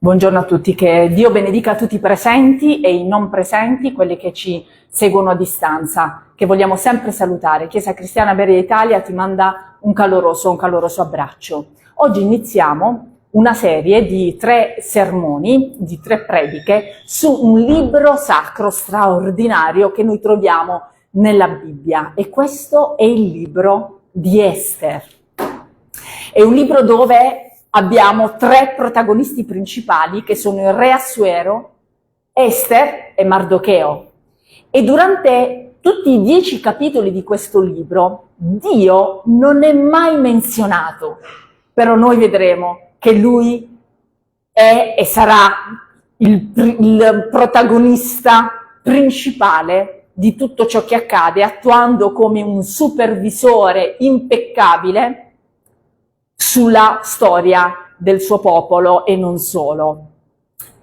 Buongiorno a tutti, che Dio benedica tutti i presenti e i non presenti, quelli che ci seguono a distanza, che vogliamo sempre salutare. Chiesa Cristiana Berea Italia ti manda un caloroso abbraccio. Oggi iniziamo una serie di 3 sermoni, di 3 prediche su un libro sacro straordinario che noi troviamo nella Bibbia, e questo è il libro di Ester. È un libro dove abbiamo 3 protagonisti principali che sono il re Assuero, Ester e Mardocheo. E durante tutti i 10 capitoli di questo libro Dio non è mai menzionato, però noi vedremo che lui è e sarà il protagonista principale di tutto ciò che accade, attuando come un supervisore impeccabile sulla storia del suo popolo e non solo.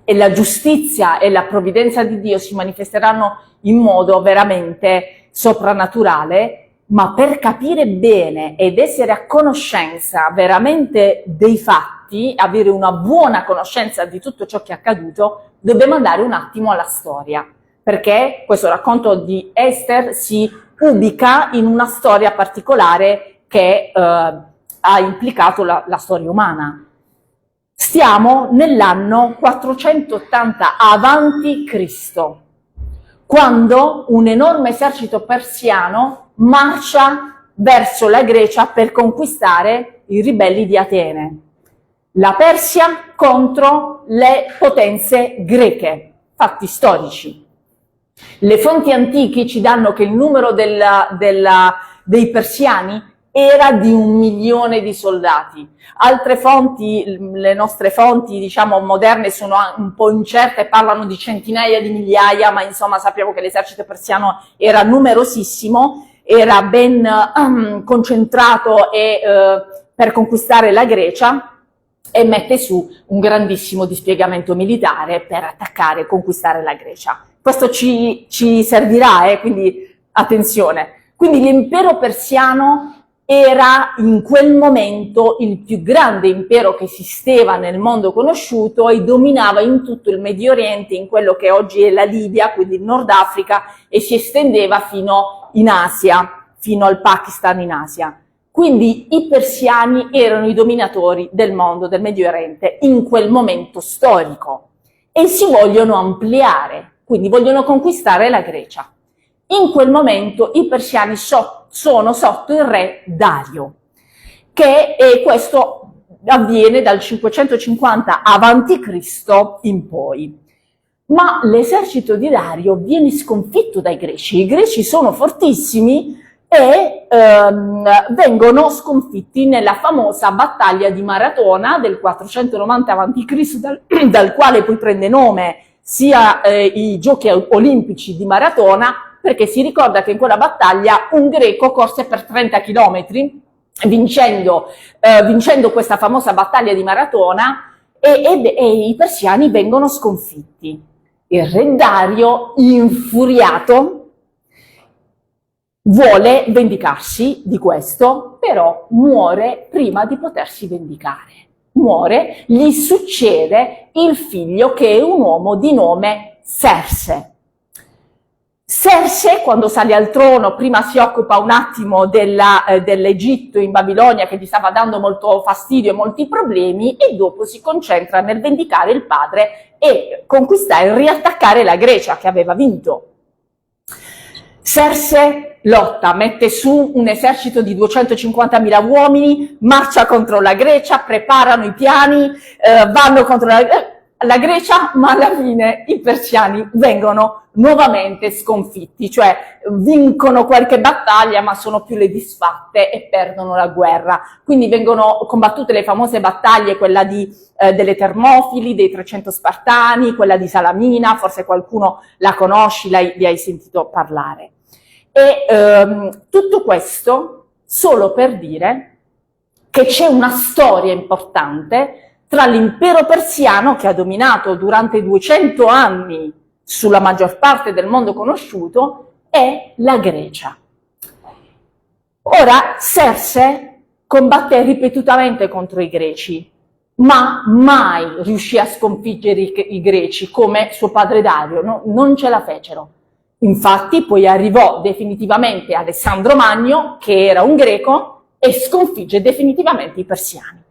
E la giustizia e la provvidenza di Dio si manifesteranno in modo veramente soprannaturale, ma per capire bene ed essere a conoscenza veramente dei fatti, avere una buona conoscenza di tutto ciò che è accaduto, dobbiamo andare un attimo alla storia, perché questo racconto di Ester si ubica in una storia particolare che ha implicato la storia umana. Stiamo nell'anno 480 avanti Cristo, quando un enorme esercito persiano marcia verso la Grecia per conquistare i ribelli di Atene. La Persia contro le potenze greche, fatti storici. Le fonti antiche ci danno che il numero dei persiani era di 1 milione di soldati. Altre fonti, le nostre fonti diciamo moderne, sono un po' incerte e parlano di centinaia di migliaia, ma insomma sappiamo che l'esercito persiano era numerosissimo, era ben concentrato per conquistare la Grecia, e mette su un grandissimo dispiegamento militare per attaccare e conquistare la Grecia. Questo ci servirà, quindi attenzione. Quindi l'impero persiano era in quel momento il più grande impero che esisteva nel mondo conosciuto e dominava in tutto il Medio Oriente, in quello che oggi è la Libia, quindi il Nord Africa, e si estendeva fino in Asia, fino al Pakistan in Asia. Quindi i persiani erano i dominatori del mondo, del Medio Oriente, in quel momento storico, e si vogliono ampliare, quindi vogliono conquistare la Grecia. In quel momento i persiani sono sotto il re Dario, e questo avviene dal 550 avanti Cristo in poi. Ma l'esercito di Dario viene sconfitto dai greci. I greci sono fortissimi e vengono sconfitti nella famosa battaglia di Maratona del 490 avanti Cristo, dal quale poi prende nome sia i giochi olimpici di Maratona, perché si ricorda che in quella battaglia un greco corse per 30 chilometri, vincendo questa famosa battaglia di Maratona, e i persiani vengono sconfitti. Il re Dario, infuriato, vuole vendicarsi di questo, però muore prima di potersi vendicare. Muore, gli succede il figlio, che è un uomo di nome Serse. Serse, quando sale al trono, prima si occupa un attimo dell'Egitto in Babilonia, che gli stava dando molto fastidio e molti problemi, e dopo si concentra nel vendicare il padre e conquistare e riattaccare la Grecia che aveva vinto. Serse lotta, mette su un esercito di 250.000 uomini, marcia contro la Grecia, preparano i piani, vanno contro la Grecia, ma alla fine i persiani vengono nuovamente sconfitti, cioè vincono qualche battaglia ma sono più le disfatte e perdono la guerra. Quindi vengono combattute le famose battaglie, quella delle Termofili, dei 300 Spartani, quella di Salamina, forse qualcuno la conosci, li hai sentito parlare. E tutto questo solo per dire che c'è una storia importante tra l'impero persiano, che ha dominato durante 200 anni sulla maggior parte del mondo conosciuto, e la Grecia. Ora, Serse combatté ripetutamente contro i greci, ma mai riuscì a sconfiggere i greci come suo padre Dario, no? Non ce la fecero. Infatti poi arrivò definitivamente Alessandro Magno, che era un greco, e sconfigge definitivamente i persiani.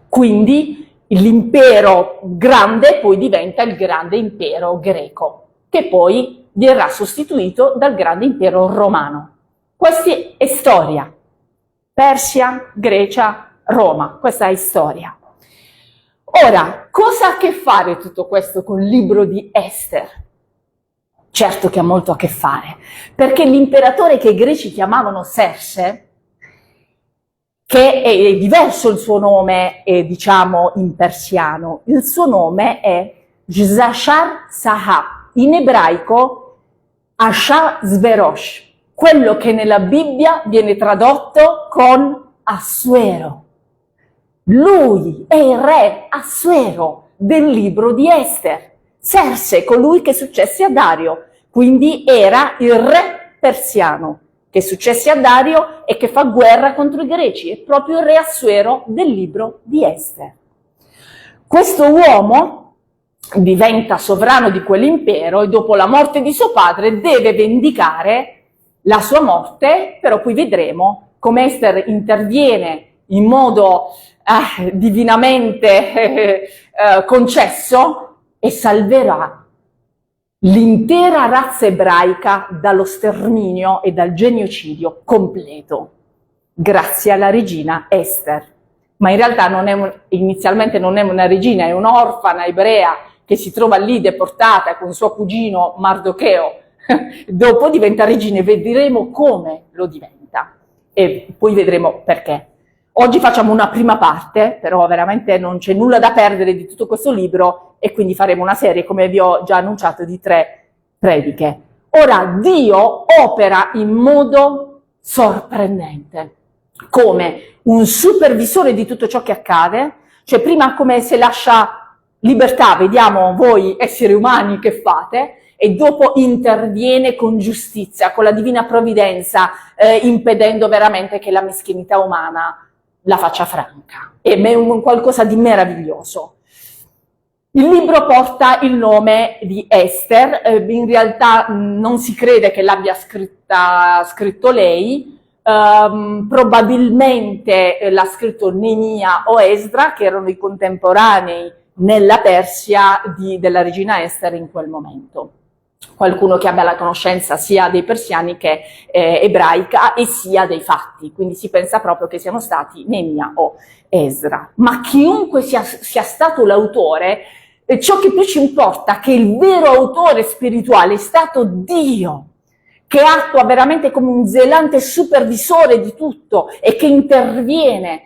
Quindi l'impero grande poi diventa il grande impero greco, che poi verrà sostituito dal grande impero romano. Questa è storia. Persia, Grecia, Roma, questa è storia. Ora, cosa ha a che fare tutto questo con il libro di Ester? Certo che ha molto a che fare, perché l'imperatore che i greci chiamavano Serse, che è diverso il suo nome, diciamo, in persiano, il suo nome è Shashar Sahab, in ebraico Ahasuerus, quello che nella Bibbia viene tradotto con Assuero. Lui è il re Assuero del libro di Ester. Serse, colui che successe a Dario, quindi era il re persiano che successe a Dario e che fa guerra contro i greci, è proprio il re Assuero del libro di Ester. Questo uomo diventa sovrano di quell'impero e dopo la morte di suo padre deve vendicare la sua morte, però qui vedremo come Ester interviene in modo divinamente concesso e salverà l'intera razza ebraica dallo sterminio e dal genocidio completo, grazie alla regina Ester. Ma in realtà inizialmente non è una regina, è un'orfana ebrea che si trova lì deportata con suo cugino Mardocheo. Dopo diventa regina e vedremo come lo diventa e poi vedremo perché. Oggi facciamo una prima parte, però veramente non c'è nulla da perdere di tutto questo libro e quindi faremo una serie, come vi ho già annunciato, di 3 prediche. Ora, Dio opera in modo sorprendente, come un supervisore di tutto ciò che accade, cioè prima come se lascia libertà, vediamo voi esseri umani che fate, e dopo interviene con giustizia, con la divina provvidenza, impedendo veramente che la meschinità umana la faccia franca. È un qualcosa di meraviglioso. Il libro porta il nome di Ester, in realtà non si crede che l'abbia scritto lei, probabilmente l'ha scritto Nemia o Esdra, che erano i contemporanei nella Persia della regina Ester in quel momento. Qualcuno che abbia la conoscenza sia dei persiani che ebraica e sia dei fatti, quindi si pensa proprio che siano stati Nemia o Esdra. Ma chiunque sia stato l'autore, ciò che più ci importa è che il vero autore spirituale è stato Dio, che attua veramente come un zelante supervisore di tutto e che interviene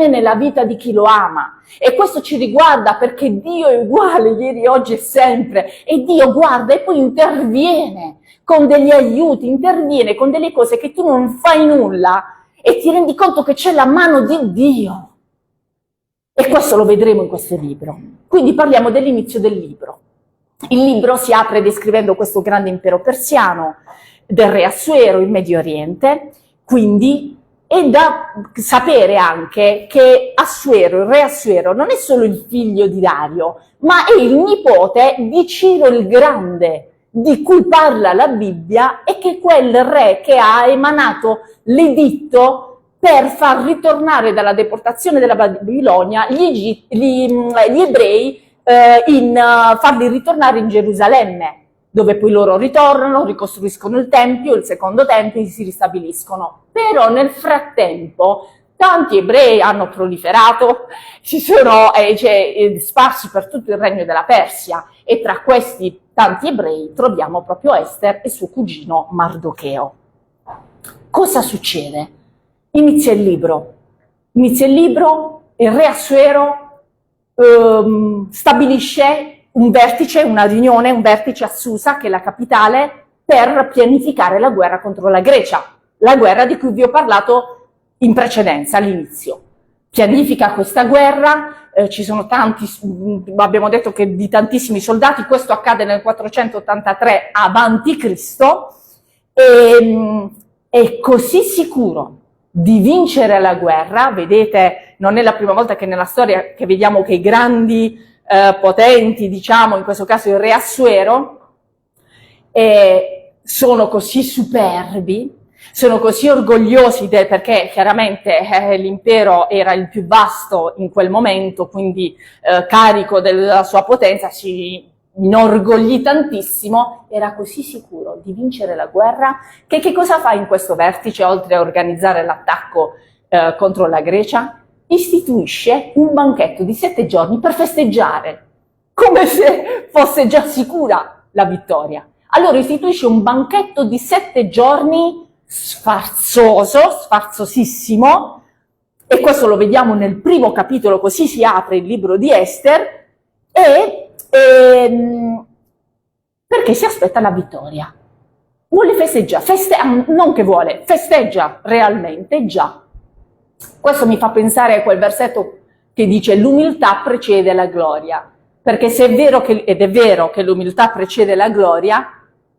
nella vita di chi lo ama. E questo ci riguarda perché Dio è uguale ieri, oggi e sempre, e Dio guarda e poi interviene con degli aiuti, interviene con delle cose che tu non fai nulla e ti rendi conto che c'è la mano di Dio. E questo lo vedremo in questo libro. Quindi parliamo dell'inizio del libro. Il libro si apre descrivendo questo grande impero persiano del re Assuero in Medio Oriente, quindi è da sapere anche che Assuero, il re Assuero, non è solo il figlio di Dario, ma è il nipote di Ciro il Grande, di cui parla la Bibbia, e che è quel re che ha emanato l'editto per far ritornare dalla deportazione della Babilonia gli ebrei, farli ritornare in Gerusalemme, dove poi loro ritornano, ricostruiscono il Tempio, il secondo Tempio e si ristabiliscono. Però nel frattempo tanti ebrei hanno proliferato, si sono sparsi per tutto il regno della Persia e tra questi tanti ebrei troviamo proprio Ester e suo cugino Mardocheo. Cosa succede? Inizia il libro, il re Assuero stabilisce un vertice a Susa, che è la capitale, per pianificare la guerra contro la Grecia, la guerra di cui vi ho parlato in precedenza, all'inizio. Pianifica questa guerra, ci sono tanti, abbiamo detto che di tantissimi soldati, questo accade nel 483 avanti Cristo, e è così sicuro di vincere la guerra. Vedete, non è la prima volta che nella storia che vediamo che i grandi potenti, diciamo, in questo caso il re Assuero, sono così superbi, sono così orgogliosi perché chiaramente l'impero era il più vasto in quel momento, quindi carico della sua potenza, si inorgoglì tantissimo, era così sicuro di vincere la guerra che cosa fa in questo vertice, oltre a organizzare l'attacco contro la Grecia? Istituisce un banchetto di 7 giorni per festeggiare, come se fosse già sicura la vittoria. Allora istituisce un banchetto di 7 giorni sfarzosissimo, e questo lo vediamo nel primo capitolo, così si apre il libro di Ester, perché si aspetta la vittoria. Vuole festeggiare, non che vuole, festeggia realmente già. Questo mi fa pensare a quel versetto che dice l'umiltà precede la gloria, perché se è vero ed è vero che l'umiltà precede la gloria,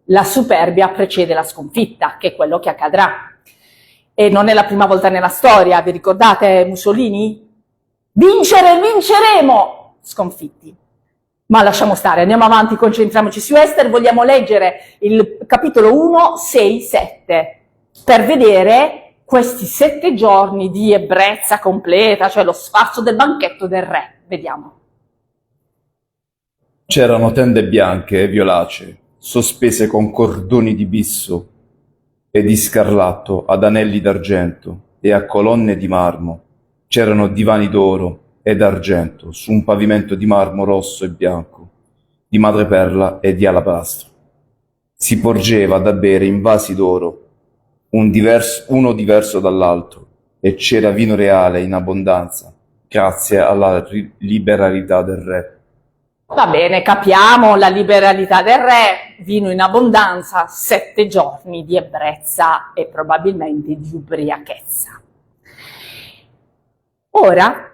la superbia precede la sconfitta, che è quello che accadrà. E non è la prima volta nella storia, vi ricordate Mussolini? Vinceremo! Sconfitti. Ma lasciamo stare, andiamo avanti, concentriamoci su Ester. Vogliamo leggere il capitolo 1, 6, 7, per vedere questi 7 giorni di ebbrezza completa, cioè lo sfarzo del banchetto del re. Vediamo. C'erano tende bianche e violacee, sospese con cordoni di bisso e di scarlatto ad anelli d'argento e a colonne di marmo. C'erano divani d'oro e d'argento su un pavimento di marmo rosso e bianco, di madreperla e di alabastro. Si porgeva da bere in vasi d'oro, uno diverso dall'altro, e c'era vino reale in abbondanza, grazie alla liberalità del re. Va bene, capiamo la liberalità del re, vino in abbondanza, 7 giorni di ebbrezza e probabilmente di ubriachezza. Ora,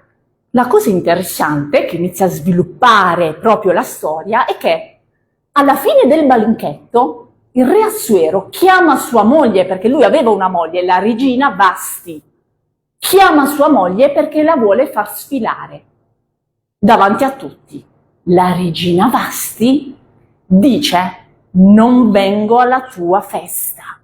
la cosa interessante che inizia a sviluppare proprio la storia è che alla fine del banchetto il re Assuero chiama sua moglie, perché lui aveva una moglie, la regina Vasti, chiama sua moglie perché la vuole far sfilare davanti a tutti. La regina Vasti dice: non vengo alla tua festa.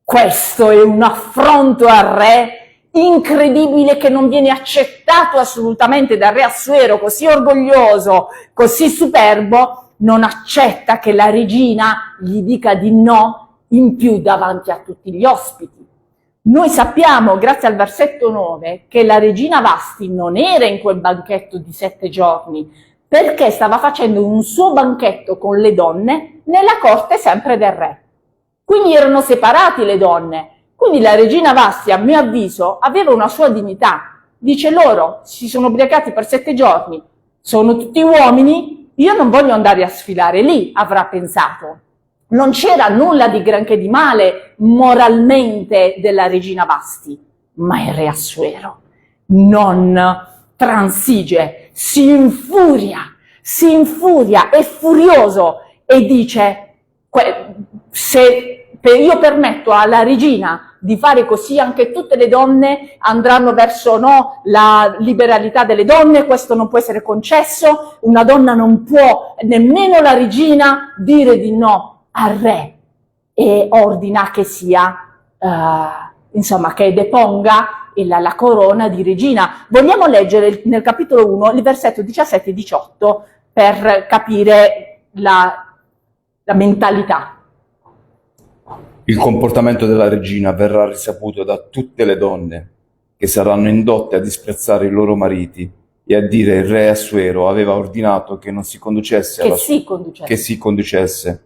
Questo è un affronto al re incredibile, che non viene accettato assolutamente dal re Assuero, così orgoglioso, così superbo. Non accetta che la regina gli dica di no, in più davanti a tutti gli ospiti. Noi sappiamo, grazie al versetto 9, che la regina Vasti non era in quel banchetto di 7 giorni, perché stava facendo un suo banchetto con le donne nella corte sempre del re. Quindi erano separati le donne. Quindi la regina Vasti, a mio avviso, aveva una sua dignità. Dice: loro si sono ubriacati per 7 giorni, sono tutti uomini, io non voglio andare a sfilare lì, avrà pensato. Non c'era nulla di granché di male moralmente della regina Vasti, ma il re Assuero non transige, si infuria, è furioso e dice: se io permetto alla regina di fare così, anche tutte le donne andranno verso la liberalità delle donne, questo non può essere concesso, una donna non può, nemmeno la regina, dire di no al re, e ordina che sia, che deponga la corona di regina. Vogliamo leggere nel capitolo 1 il versetto 17 e 18 per capire la mentalità. Il comportamento della regina verrà risaputo da tutte le donne, che saranno indotte a disprezzare i loro mariti e a dire: il re Assuero aveva ordinato che non si conducesse che si conducesse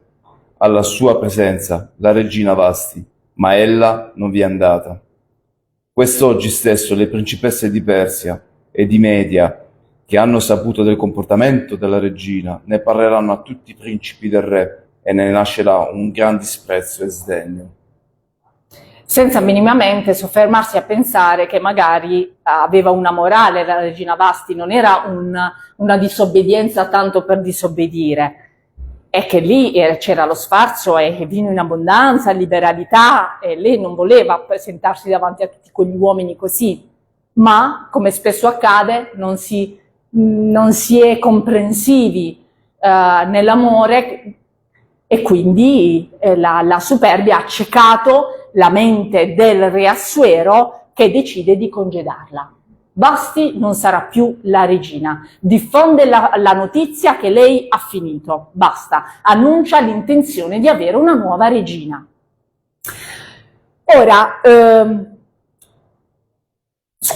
alla sua presenza la regina Vasti, ma ella non vi è andata. Quest'oggi stesso le principesse di Persia e di Media, che hanno saputo del comportamento della regina, ne parleranno a tutti i principi del re, e ne nascerà un gran disprezzo e sdegno. Senza minimamente soffermarsi a pensare che magari aveva una morale la regina Vasti, non era una disobbedienza tanto per disobbedire. è che lì c'era lo sfarzo e vino in abbondanza, liberalità, e lei non voleva presentarsi davanti a tutti quegli uomini così, ma come spesso accade non si è comprensivi nell'amore, e quindi la superbia ha accecato la mente del re Assuero, che decide di congedarla. Vasti non sarà più la regina, diffonde la notizia che lei ha finito, basta, annuncia l'intenzione di avere una nuova regina. Ora,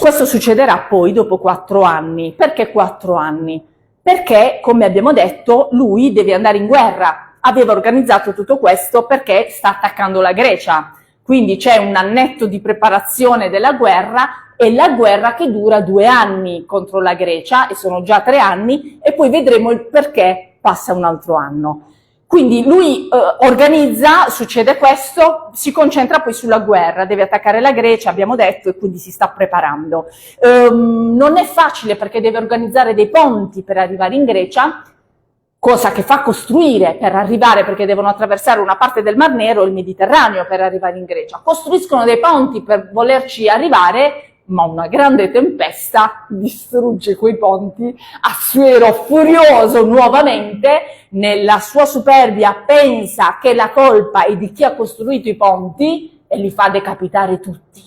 questo succederà poi dopo 4 anni. Perché 4 anni? Perché, come abbiamo detto, lui deve andare in guerra. Aveva organizzato tutto questo perché sta attaccando la Grecia. Quindi c'è un annetto di preparazione della guerra, e la guerra che dura 2 anni contro la Grecia, e sono già 3 anni, e poi vedremo il perché passa un altro anno. Quindi lui organizza, succede questo, si concentra poi sulla guerra, deve attaccare la Grecia, abbiamo detto, e quindi si sta preparando. Non è facile perché deve organizzare dei ponti per arrivare in Grecia, cosa che fa costruire per arrivare, perché devono attraversare una parte del Mar Nero e il Mediterraneo per arrivare in Grecia. Costruiscono dei ponti per volerci arrivare, ma una grande tempesta distrugge quei ponti. Assuero, furioso nuovamente, nella sua superbia pensa che la colpa è di chi ha costruito i ponti e li fa decapitare tutti.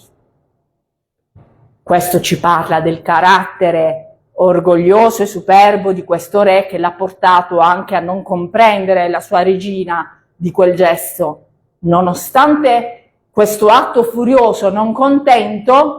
Questo ci parla del carattere orgoglioso e superbo di questo re, che l'ha portato anche a non comprendere la sua regina di quel gesto. Nonostante questo atto furioso, non contento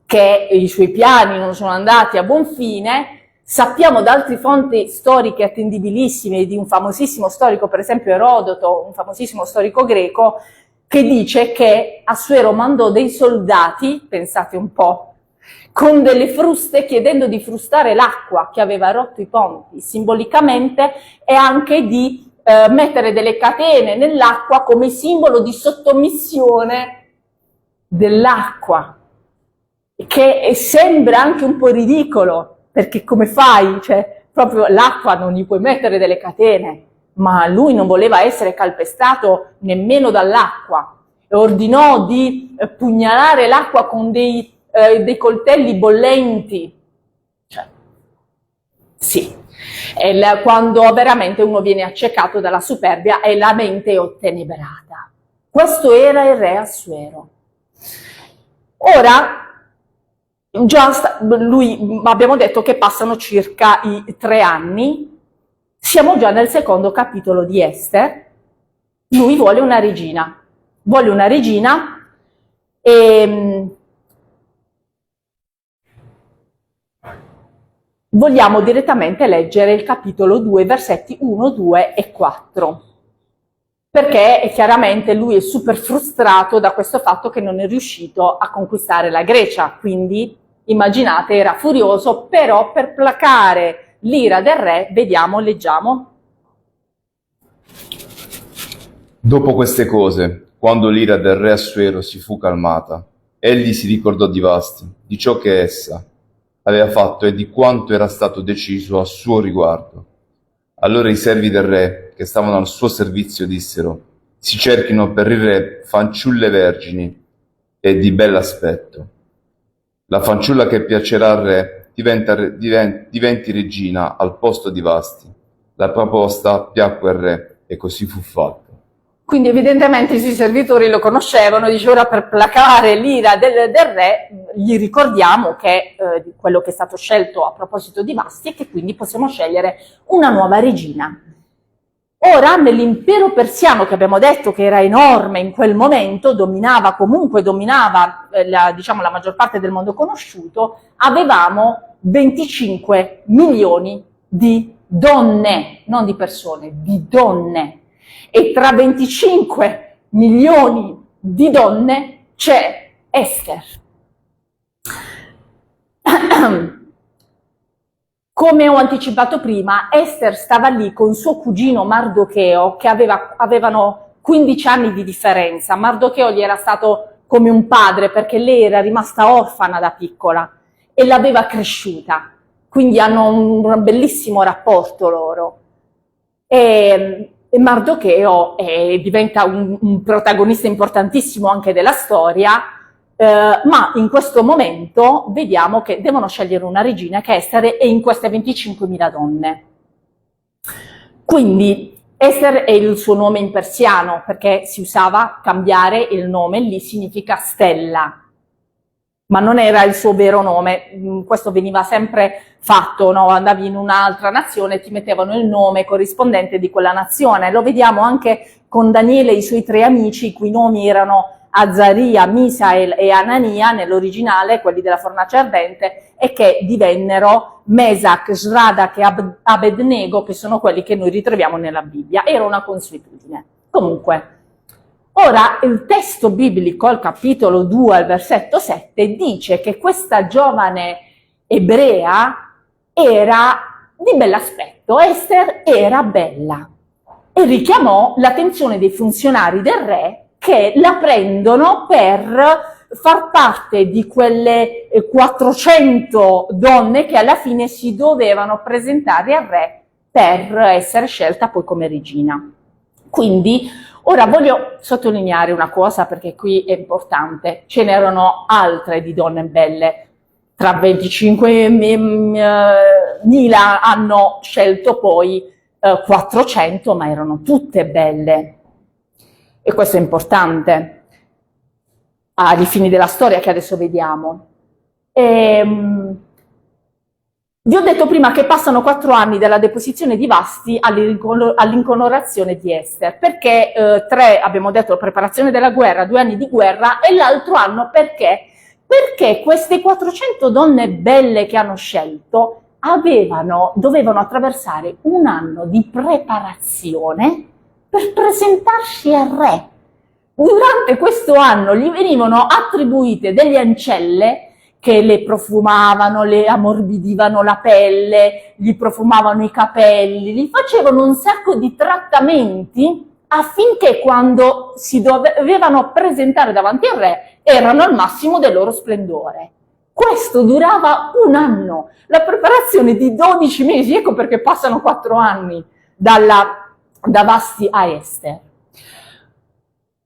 che i suoi piani non sono andati a buon fine, sappiamo da altre fonti storiche attendibilissime, di un famosissimo storico, per esempio Erodoto, un famosissimo storico greco, che dice che Assuero mandò dei soldati, pensate un po', con delle fruste, chiedendo di frustare l'acqua che aveva rotto i ponti, simbolicamente, e anche di mettere delle catene nell'acqua come simbolo di sottomissione dell'acqua, che sembra anche un po' ridicolo, perché come fai? Cioè, proprio l'acqua non gli puoi mettere delle catene, ma lui non voleva essere calpestato nemmeno dall'acqua, e ordinò di pugnalare l'acqua con dei coltelli bollenti. Cioè, sì, quando veramente uno viene accecato dalla superbia e la mente è ottenebrata. Questo era il re Assuero. Ora, lui, abbiamo detto che passano circa i 3 anni, siamo già nel secondo capitolo di Ester. Lui vuole una regina e vogliamo direttamente leggere il capitolo 2, versetti 1, 2 e 4, perché chiaramente lui è super frustrato da questo fatto che non è riuscito a conquistare la Grecia, quindi immaginate, era furioso, però per placare l'ira del re, vediamo, leggiamo. Dopo queste cose, quando l'ira del re Assuero si fu calmata, egli si ricordò di Vasti, di ciò che essa aveva fatto e di quanto era stato deciso a suo riguardo. Allora i servi del re, che stavano al suo servizio, dissero: si cerchino per il re fanciulle vergini e di bell'aspetto. La fanciulla che piacerà al re diventi regina al posto di Vasti. La proposta piacque al re e così fu fatto. Quindi evidentemente i suoi servitori lo conoscevano, dice ora per placare l'ira del re gli ricordiamo che quello che è stato scelto a proposito di Vasti, e che quindi possiamo scegliere una nuova regina. Ora nell'impero persiano, che abbiamo detto che era enorme in quel momento, dominava la maggior parte del mondo conosciuto, avevamo 25 milioni di donne, non di persone, di donne. E tra 25 milioni di donne c'è Ester. Come ho anticipato prima, Ester stava lì con suo cugino Mardocheo, che avevano 15 anni di differenza. Mardocheo gli era stato come un padre, perché lei era rimasta orfana da piccola e l'aveva cresciuta, quindi hanno un bellissimo rapporto loro. E Mardocheo diventa un protagonista importantissimo anche della storia, ma in questo momento vediamo che devono scegliere una regina, che è Ester, e in queste 25.000 donne. Quindi Ester è il suo nome in persiano, perché si usava cambiare il nome, lì significa stella, ma non era il suo vero nome. Questo veniva sempre fatto, no? Andavi in un'altra nazione e ti mettevano il nome corrispondente di quella nazione. Lo vediamo anche con Daniele e i suoi 3 amici, i cui nomi erano Azaria, Misael e Anania nell'originale, quelli della fornace ardente, e che divennero Mesac, Shradak e Abednego, che sono quelli che noi ritroviamo nella Bibbia. Era una consuetudine. Comunque, ora il testo biblico, al capitolo 2, al versetto 7, dice che questa giovane ebrea era di bell'aspetto, Ester era bella, e richiamò l'attenzione dei funzionari del re, che la prendono per far parte di quelle 400 donne che alla fine si dovevano presentare al re per essere scelta poi come regina. Quindi ora voglio sottolineare una cosa, perché qui è importante: ce n'erano altre di donne belle. Tra 25.000 hanno scelto poi 400, ma erano tutte belle. E questo è importante ai fini della storia che adesso vediamo. Vi ho detto prima che passano 4 anni dalla deposizione di Vasti all'incoronazione di Ester, perché 3, abbiamo detto, preparazione della guerra, 2 anni di guerra, e l'altro anno perché? Perché queste 400 donne belle che hanno scelto dovevano attraversare un anno di preparazione per presentarsi al re. Durante questo anno gli venivano attribuite delle ancelle che le profumavano, le ammorbidivano la pelle, gli profumavano i capelli, gli facevano un sacco di trattamenti affinché quando si dovevano presentare davanti al re erano al massimo del loro splendore. Questo durava un anno, la preparazione di 12 mesi, ecco perché passano 4 anni da Vasti a Ester.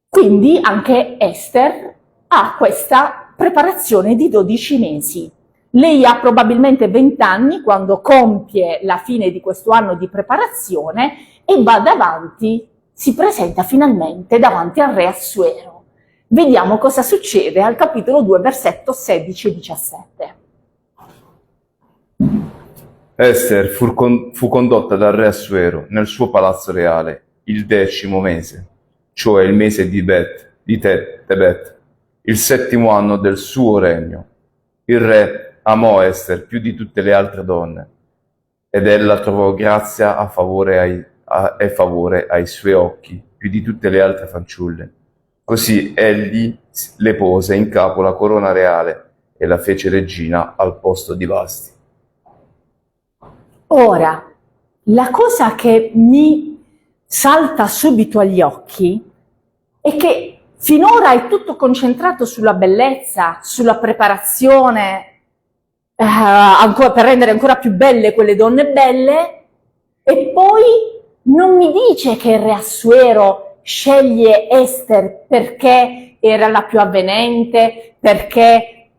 Quindi anche Ester ha questa preparazione di 12 mesi. Lei ha probabilmente 20 anni quando compie la fine di questo anno di preparazione e va davanti, si presenta finalmente davanti al re Assuero. Vediamo cosa succede al capitolo 2, versetto 16 e 17. Ester fu condotta dal re Assuero nel suo palazzo reale il 10° mese, cioè il mese di Tebet, il 7° anno del suo regno. Il re amò Ester più di tutte le altre donne, ed ella trovò grazia e favore ai suoi occhi più di tutte le altre fanciulle. Così egli le pose in capo la corona reale e la fece regina al posto di Vasti. Ora, la cosa che mi salta subito agli occhi è che finora è tutto concentrato sulla bellezza, sulla preparazione, per rendere ancora più belle quelle donne belle, e poi non mi dice che il re Assuero sceglie Ester perché era la più avvenente, perché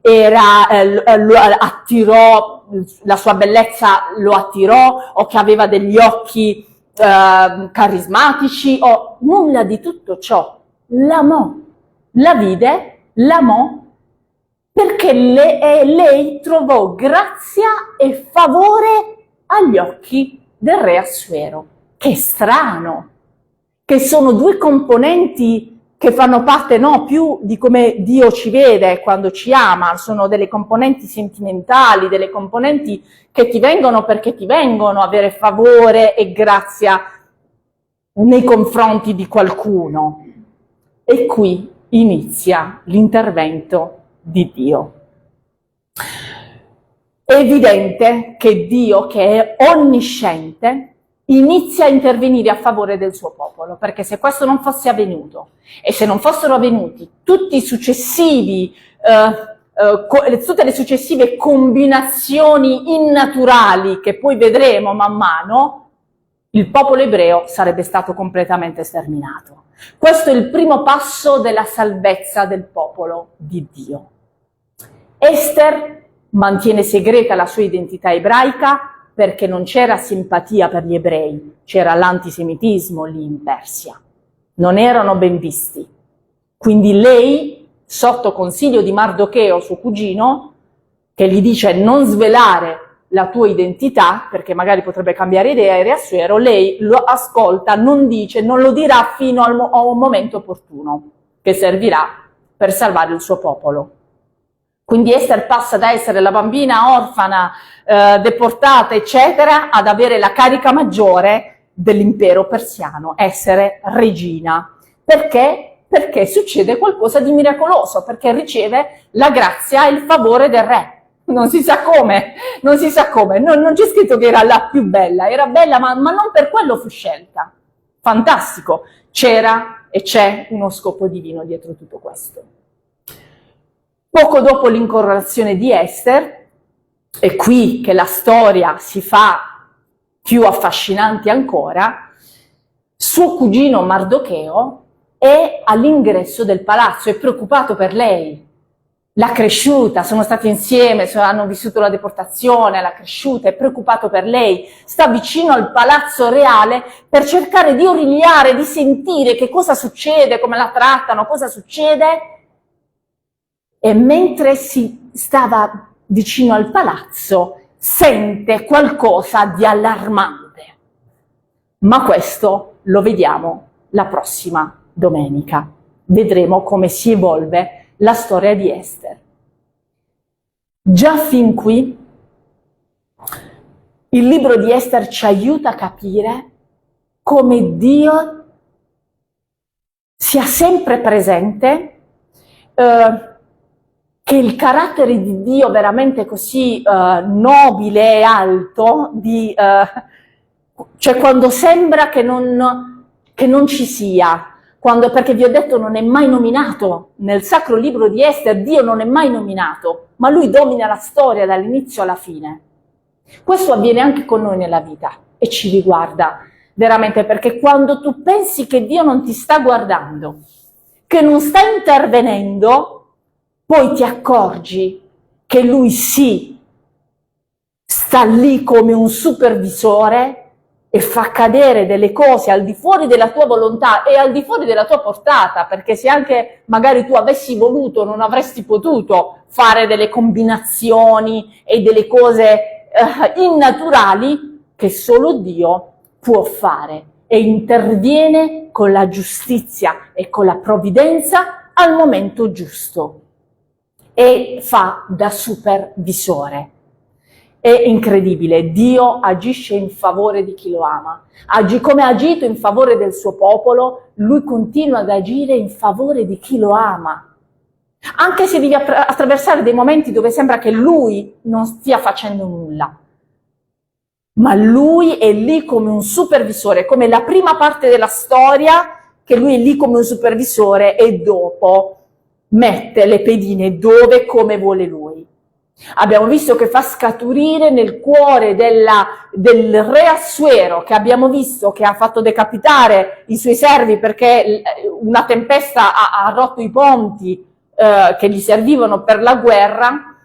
attirò, la sua bellezza lo attirò, o che aveva degli occhi carismatici, o nulla di tutto ciò. L'amò, la vide, l'amò, perché lei trovò grazia e favore agli occhi del re Assuero. Che strano, che sono 2 componenti che fanno parte più di come Dio ci vede quando ci ama, sono delle componenti sentimentali, delle componenti che ti vengono perché ti vengono, avere favore e grazia nei confronti di qualcuno. E qui inizia l'intervento di Dio. È evidente che Dio, che è onnisciente, inizia a intervenire a favore del suo popolo, perché se questo non fosse avvenuto e se non fossero avvenuti tutte le successive combinazioni innaturali che poi vedremo man mano, il popolo ebreo sarebbe stato completamente sterminato. Questo è il primo passo della salvezza del popolo di Dio. Ester mantiene segreta la sua identità ebraica perché non c'era simpatia per gli ebrei, c'era l'antisemitismo lì in Persia. Non erano ben visti. Quindi lei, sotto consiglio di Mardocheo, suo cugino, che gli dice non svelare la tua identità, perché magari potrebbe cambiare idea, e Reassuero, lei lo ascolta, non dice, non lo dirà fino a un momento opportuno, che servirà per salvare il suo popolo. Quindi Ester passa da essere la bambina orfana, deportata, eccetera, ad avere la carica maggiore dell'impero persiano, essere regina. Perché? Perché succede qualcosa di miracoloso, perché riceve la grazia e il favore del re. Non si sa come, non c'è scritto che era la più bella, era bella ma non per quello fu scelta. Fantastico, c'era e c'è uno scopo divino dietro tutto questo. Poco dopo l'incoronazione di Ester, è qui che la storia si fa più affascinante ancora, suo cugino Mardocheo è all'ingresso del palazzo, è preoccupato per lei. L'ha cresciuta, sono stati insieme, hanno vissuto la deportazione, l'ha cresciuta, è preoccupato per lei, sta vicino al palazzo reale per cercare di origliare, di sentire che cosa succede, come la trattano, cosa succede. E mentre si stava vicino al palazzo, sente qualcosa di allarmante. Ma questo lo vediamo la prossima domenica. Vedremo come si evolve la storia di Ester. Già fin qui il libro di Ester ci aiuta a capire come Dio sia sempre presente, che il carattere di Dio veramente così nobile e alto, cioè quando sembra che non ci sia, perché vi ho detto non è mai nominato, nel sacro libro di Ester Dio non è mai nominato, ma lui domina la storia dall'inizio alla fine. Questo avviene anche con noi nella vita e ci riguarda veramente, perché quando tu pensi che Dio non ti sta guardando, che non sta intervenendo, poi ti accorgi che lui sì, sta lì come un supervisore e fa cadere delle cose al di fuori della tua volontà e al di fuori della tua portata, perché se anche magari tu avessi voluto non avresti potuto fare delle combinazioni e delle cose innaturali che solo Dio può fare, e interviene con la giustizia e con la provvidenza al momento giusto e fa da supervisore. È incredibile, Dio agisce in favore di chi lo ama. Come ha agito in favore del suo popolo, lui continua ad agire in favore di chi lo ama. Anche se devi attraversare dei momenti dove sembra che lui non stia facendo nulla. Ma lui è lì come un supervisore, come la prima parte della storia, che lui è lì come un supervisore e dopo mette le pedine dove, come vuole lui. Abbiamo visto che fa scaturire nel cuore del re Assuero, che abbiamo visto che ha fatto decapitare i suoi servi perché una tempesta ha rotto i ponti che gli servivano per la guerra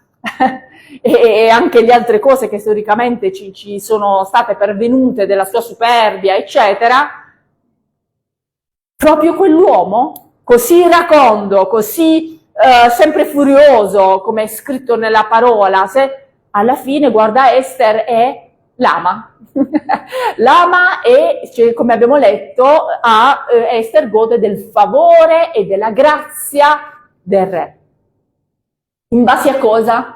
e anche le altre cose che storicamente ci sono state pervenute della sua superbia, eccetera. Proprio quell'uomo, così iracondo, così sempre furioso, come è scritto nella parola, alla fine, guarda, Ester è l'ama. L'ama e, cioè, come abbiamo letto, Ester gode del favore e della grazia del re. In base a cosa?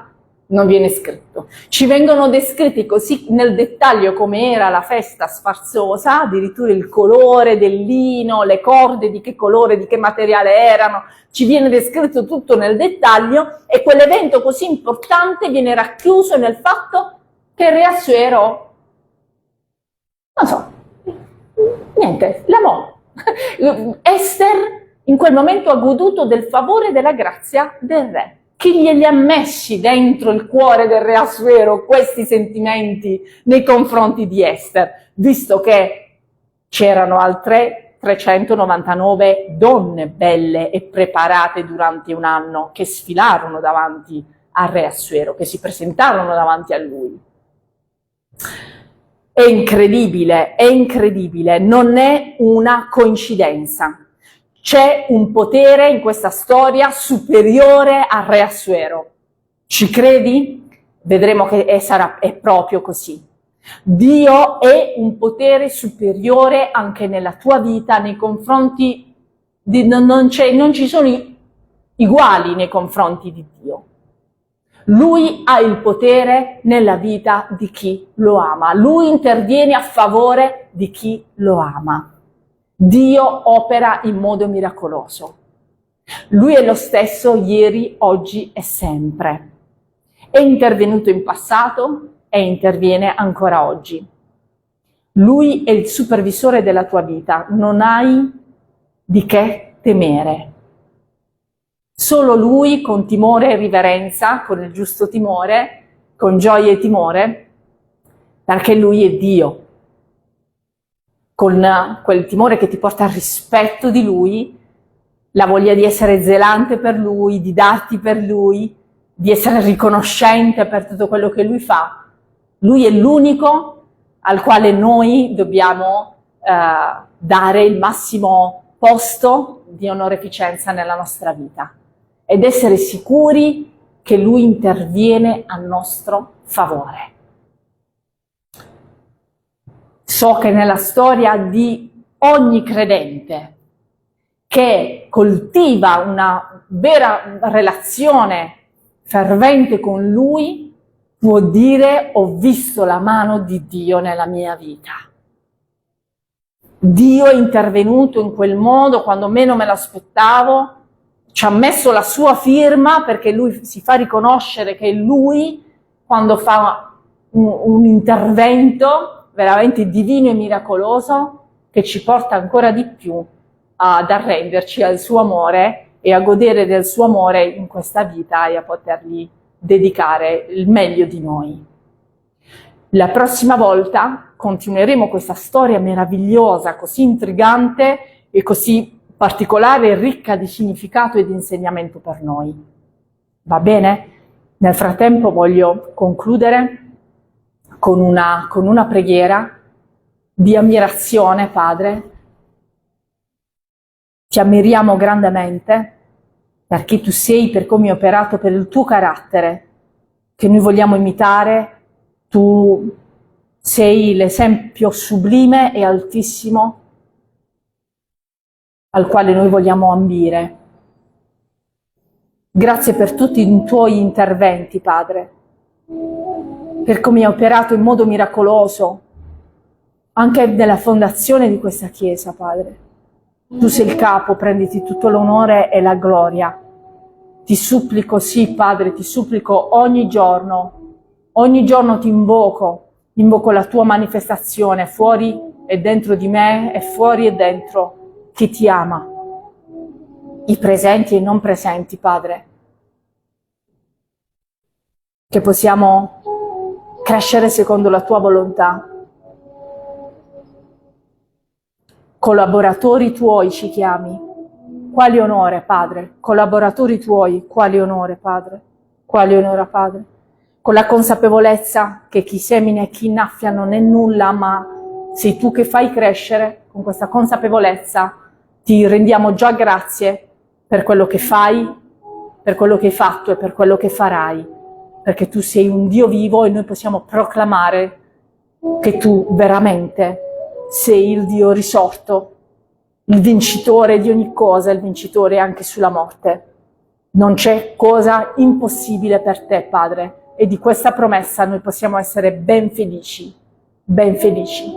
Non viene scritto. Ci vengono descritti così nel dettaglio come era la festa sfarzosa, addirittura il colore del lino, le corde di che colore, di che materiale erano, ci viene descritto tutto nel dettaglio, e quell'evento così importante viene racchiuso nel fatto che il re Assuero, non so, niente, l'amò. Ester in quel momento ha goduto del favore e della grazia del re, Chi glieli ha messi dentro il cuore del re Assuero questi sentimenti nei confronti di Ester, visto che c'erano altre 399 donne belle e preparate durante un anno che sfilarono davanti al re Assuero, che si presentarono davanti a lui. È incredibile, non è una coincidenza. C'è un potere in questa storia superiore al re Assuero. Ci credi? Vedremo che è proprio così. Dio è un potere superiore anche nella tua vita nei confronti di non ci sono uguali nei confronti di Dio. Lui ha il potere nella vita di chi lo ama. Lui interviene a favore di chi lo ama. Dio opera in modo miracoloso. Lui è lo stesso ieri, oggi e sempre. È intervenuto in passato e interviene ancora oggi. Lui è il supervisore della tua vita. Non hai di che temere. Solo Lui, con timore e riverenza, con il giusto timore, con gioia e timore, perché Lui è Dio. Con quel timore che ti porta al rispetto di Lui, la voglia di essere zelante per Lui, di darti per Lui, di essere riconoscente per tutto quello che Lui fa. Lui è l'unico al quale noi dobbiamo dare il massimo posto di onorificenza nella nostra vita ed essere sicuri che Lui interviene a nostro favore. So che nella storia di ogni credente che coltiva una vera relazione fervente con Lui, può dire: ho visto la mano di Dio nella mia vita. Dio è intervenuto in quel modo quando meno me l'aspettavo, ci ha messo la sua firma, perché Lui si fa riconoscere che è Lui, quando fa un intervento veramente divino e miracoloso, che ci porta ancora di più ad arrenderci al suo amore e a godere del suo amore in questa vita e a potergli dedicare il meglio di noi. La prossima volta continueremo questa storia meravigliosa, così intrigante e così particolare e ricca di significato e di insegnamento per noi. Va bene? Nel frattempo voglio concludere con una preghiera di ammirazione, Padre. Ti ammiriamo grandemente per chi tu sei, per come hai operato, per il tuo carattere che noi vogliamo imitare. Tu sei l'esempio sublime e altissimo al quale noi vogliamo ambire. Grazie per tutti i tuoi interventi, Padre, per come hai operato in modo miracoloso anche nella fondazione di questa Chiesa, Padre. Tu sei il capo, prenditi tutto l'onore e la gloria. Ti supplico, sì, Padre, ti supplico ogni giorno ti invoco la tua manifestazione fuori e dentro di me e fuori e dentro chi ti ama, i presenti e i non presenti, Padre. Che possiamo crescere secondo la tua volontà. Collaboratori tuoi ci chiami. Quale onore, Padre. Collaboratori tuoi, quale onore, Padre. Quale onore, Padre. Con la consapevolezza che chi semina e chi innaffia non è nulla, ma sei tu che fai crescere. Con questa consapevolezza ti rendiamo già grazie per quello che fai, per quello che hai fatto e per quello che farai, perché tu sei un Dio vivo e noi possiamo proclamare che tu veramente sei il Dio risorto, il vincitore di ogni cosa, il vincitore anche sulla morte. Non c'è cosa impossibile per te, Padre, e di questa promessa noi possiamo essere ben felici, ben felici.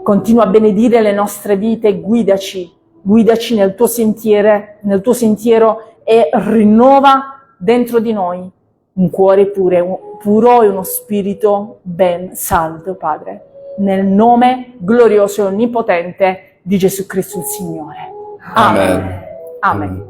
Continua a benedire le nostre vite, guidaci nel tuo sentiero e rinnova dentro di noi un cuore puro e uno spirito ben saldo, Padre. Nel nome glorioso e onnipotente di Gesù Cristo il Signore. Amen. Amen.